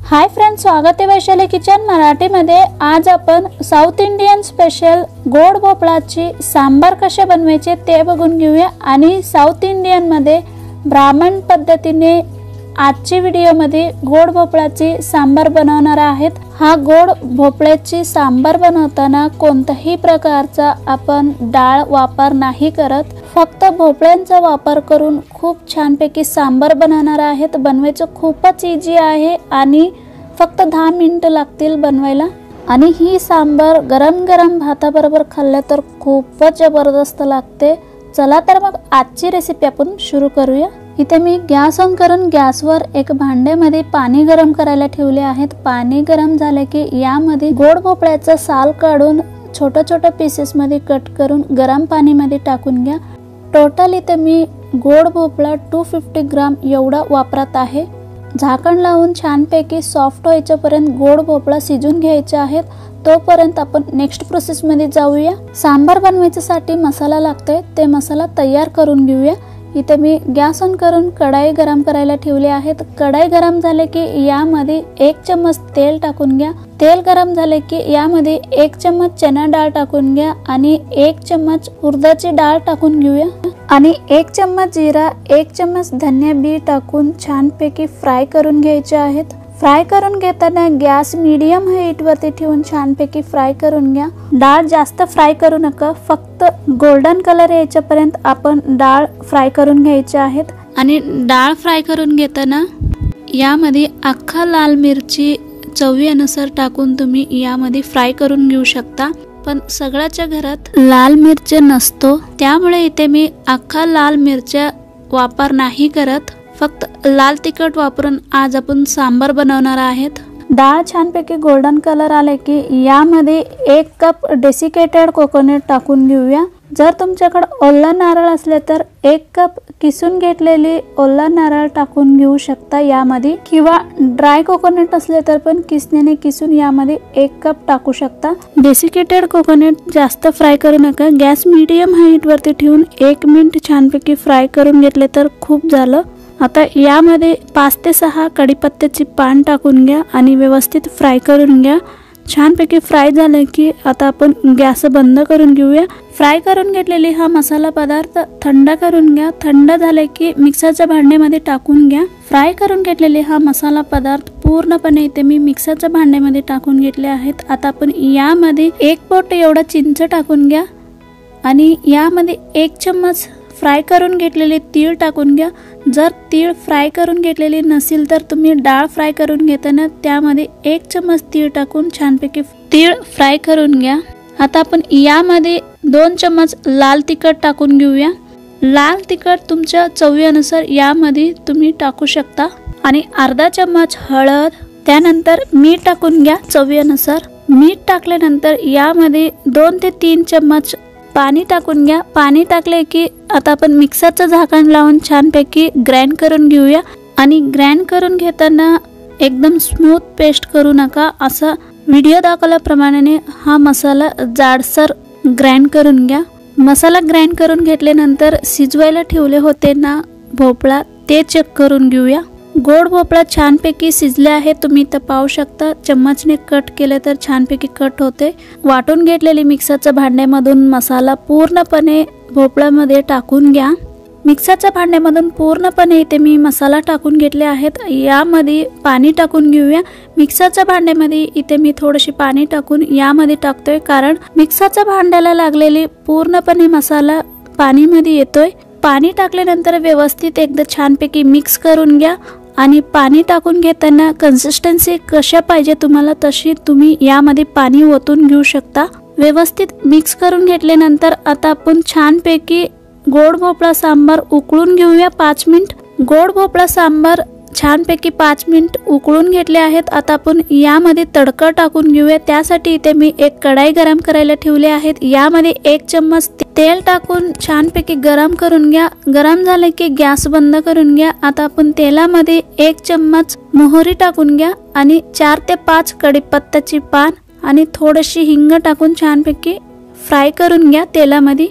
Hi friends, स्वागत आहे Vaishali kitchen मराठीमध्ये। आज आपण साऊथ इंडियन स्पेशल गोड भोपळाची सांबार कसे बनवायचे ते बघून घेऊया। आणि साऊथ इंडियन मध्ये ब्राह्मण पद्धतीने आजची व्हिडिओमध्ये गोड भोपळाची सांबार बनवणार आहेत। हा गोड भोपळ्याची सांबार बनवताना कोणत्याही प्रकारचा आपण डाळ वापर नाही करत, फक्त भोपळ्यांचा वापर करून खूप छानपैकी सांबार बनवणार आहेत। बनवायचं खूपच इजी आहे आणि फक्त 10 मिनिटं लागतील बनवायला। आणि ही सांबार गरम गरम भाताबरोबर खाल्ले तर खूपच जबरदस्त लागते। चला तर मग आजची रेसिपी आपण सुरू करूया। इथे मी गॅस ऑन करून गॅसवर एक भांड्यामध्ये पाणी गरम करायला ठेवले आहेत। पाणी गरम झाले की यामध्ये गोड भोपळ्याचा साल काढून छोटे छोटे पीसेस मध्ये कट करून गरम पाणीमध्ये टाकून घ्या। टोटल इथे मी गोड भोपळा 250 ग्राम एवढा वापरत आहे। झाकण लावून छानपैकी सॉफ्ट होईपर्यंत गोड भोपळा शिजून घ्यायचा आहे। तोपर्यंत आपण नेक्स्ट प्रोसेस मध्ये जाऊया। सांबार बनवायसाठी मसाला लागतोय, ते मसाला तयार करून घेऊया। इथे मी गॅस ऑन करून कढाई गरम करायला ठेवले आहेत। कढाई गरम झाले की यामध्ये 1 चम्मच तेल टाकून घ्या। तेल गरम झाले की यामध्ये 1 चम्मच चना डाळ टाकून घ्या आणि 1 चम्मच उडदाची डाळ टाकून घेऊया आणि 1 चम्मच जिरा, 1 चम्मच धनिया बी टाकून छानपैकी फ्राय करून घ्यायचे आहेत। फ्राय करून घेताना गॅस मीडियम हाईट वरती ठेवून छानपैकी फ्राय करून घ्या। डाळ जास्त फ्राय करू नका, फक्त गोल्डन कलर यायच्यापर्यंत आपण डाळ फ्राय करून घ्यायची आहेत। आणि डाळ फ्राय करून घेताना यामध्ये अख्खा लाल मिरची चवीनुसार टाकून तुम्ही यामध्ये फ्राय करून घेऊ शकता। पण सगळ्याच्या घरात लाल मिरची नसतो, त्यामुळे इथे मी अख्खा लाल मिरच्या वापर नाही करत, फक्त लाल तिखट वापरून आज आपण सांबार बनवणार आहेत। डाळ छानपैकी गोल्डन कलर आले की यामध्ये 1 कप डेसिकेटेड कोकोनट टाकून घेऊया। जर तुमच्याकडे ओला नारळ असले तर 1 कप किसून घेतलेली ओला नारळ टाकून घेऊ शकता यामध्ये, किंवा ड्राय कोकोनट असले तर पण किसण्याने किसून यामध्ये 1 कप टाकू शकता। डेसिकेटेड कोकोनट जास्त फ्राय करू नका, गॅस मीडियम हाईट वरती ठेवून 1 मिनिट छानपैकी फ्राय करून घेतले तर खूप झालं। आता यामध्ये 5 ते 6 कढीपत्त्याची पान टाकून घ्या आणि व्यवस्थित फ्राय करून घ्या। छानपैकी फ्राय झाले की आता आपण गॅस बंद करून घेऊया। फ्राय करून घेतलेली हा मसाला पदार्थ थंड करून घ्या। थंड झाले की मिक्सरच्या भांड्यामध्ये टाकून घ्या। फ्राय करून घेतलेले हा मसाला पदार्थ पूर्णपणे इथे मी मिक्सरच्या भांड्यामध्ये टाकून घेतले आहेत। आता आपण यामध्ये 1 बोट एवढा चिंच टाकून घ्या आणि यामध्ये 1 चम्मच फ्राय करून घेतलेले तीळ टाकून घ्या। जर तीळ फ्राय करून घेतलेली नसेल तर तुम्ही डाळ फ्राय करून घेताना त्यामध्ये 1 चम्मच तीळ टाकून छानपैकी तीळ फ्राय करून घ्या। आता आपण यामध्ये 2 चम्मच लाल तिखट टाकून घेऊया। लाल तिखट तुमच्या चवीनुसार यामध्ये तुम्ही टाकू शकता आणि अर्धा चम्मच हळद, त्यानंतर मीठ टाकून घ्या चवीनुसार। मीठ टाकल्यानंतर यामध्ये 2 ते 3 चम्मच पाणी टाकून घ्या। पाणी टाकले की आता आपण मिक्सरचं झाकण लावून छानपैकी ग्राइंड करून घेऊया। आणि ग्राइंड करून घेताना एकदम स्मूथ पेस्ट करू नका, असं व्हिडिओ दाखवल्याप्रमाणे हा मसाला जाडसर ग्राइंड करून घ्या। मसाला ग्राइंड करून घेतल्यानंतर शिजवायला ठेवले होते ना भोपळा, ते चेक करून घेऊया। गोड भोपळा छानपैकी शिजले आहे, तुम्ही तर पाहू शकता। चम्मचने कट केले तर छानपैकी कट होते। वाटून घेतलेली मिक्सरच्या भांड्यामधून मसाला पूर्णपणे भोपळ्यामध्ये टाकून घ्या। मिक्सरच्या भांड्यामधून पूर्णपणे इथे मी मसाला टाकून घेतले आहेत। यामध्ये पाणी टाकून घेऊया। मिक्सरच्या भांड्यामध्ये इथे मी थोडेसे पाणी टाकून यामध्ये टाकतोय, कारण मिक्सरच्या भांड्याला लागलेली पूर्णपणे मसाला पाणीमध्ये येतोय। पाणी टाकल्यानंतर व्यवस्थित एकदा छानपैकी मिक्स करून घ्या। आणि पाणी टाकून घेताना कन्सिस्टन्सी कशा पाहिजे तुम्हाला तशी तुम्ही यामध्ये पाणी ओतून घेऊ शकता। व्यवस्थित मिक्स करून घेतल्यानंतर आता आपण छानपैकी गोड भोपळा सांबार उकळून घेऊया 5 मिनिट। गोड भोपळा सांबार छानपैकी 5 मिनिट उकळून घेतले आहेत। आता आपण यामध्ये तडका टाकून घेऊया। त्यासाठी इथे मी एक कढाई गरम करायला ठेवले आहेत। यामध्ये 1 चम्मच तेल टाकून छानपैकी गरम करून घ्या। गरम झाले की गॅस बंद करून घ्या। आता आपण तेलामध्ये 1 चम्मच मोहरी टाकून घ्या आणि 4 ते 5 कढीपत्त्याची पान आणि थोडीशी हिंग टाकून छानपैकी फ्राय करून घ्या तेलामध्ये।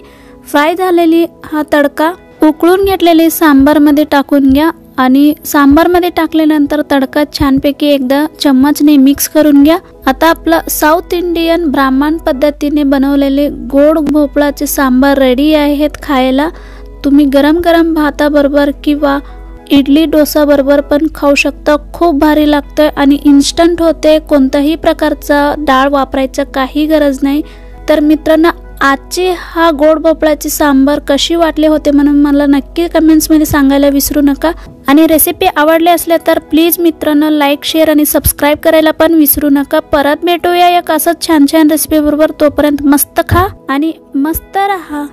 फ्राय झालेली हा तडका उकळून घेतलेली सांबार मध्ये टाकून घ्या आणि सांबारमध्ये टाकल्यानंतर तडका छानपैकी एकदा चम्मचने मिक्स करून घ्या। आता आपलं साऊथ इंडियन ब्राह्मण पद्धतीने बनवलेले गोड भोपळाचे सांबार रेडी आहेत खायला। तुम्ही गरम गरम भाताबरोबर किंवा इडली डोसा बरोबर पण खाऊ शकता। खूप भारी लागतं आणि इन्स्टंट होते, कोणत्याही प्रकारचा डाळ वापरायचं काही गरज नाही। तर मित्रांनो, आजची हा गोड भोपळाची सांबार कशी वाटले होते म्हणून मला नक्की कमेंट्समध्ये सांगायला विसरू नका। आणि रेसिपी आवडली असल्या तर प्लीज मित्रांनो लाईक, शेअर आणि सबस्क्राईब करायला पण विसरू नका। परत भेटूया एक असंच छान छान रेसिपी बरोबर। तोपर्यंत मस्त खा आणि मस्त रहा।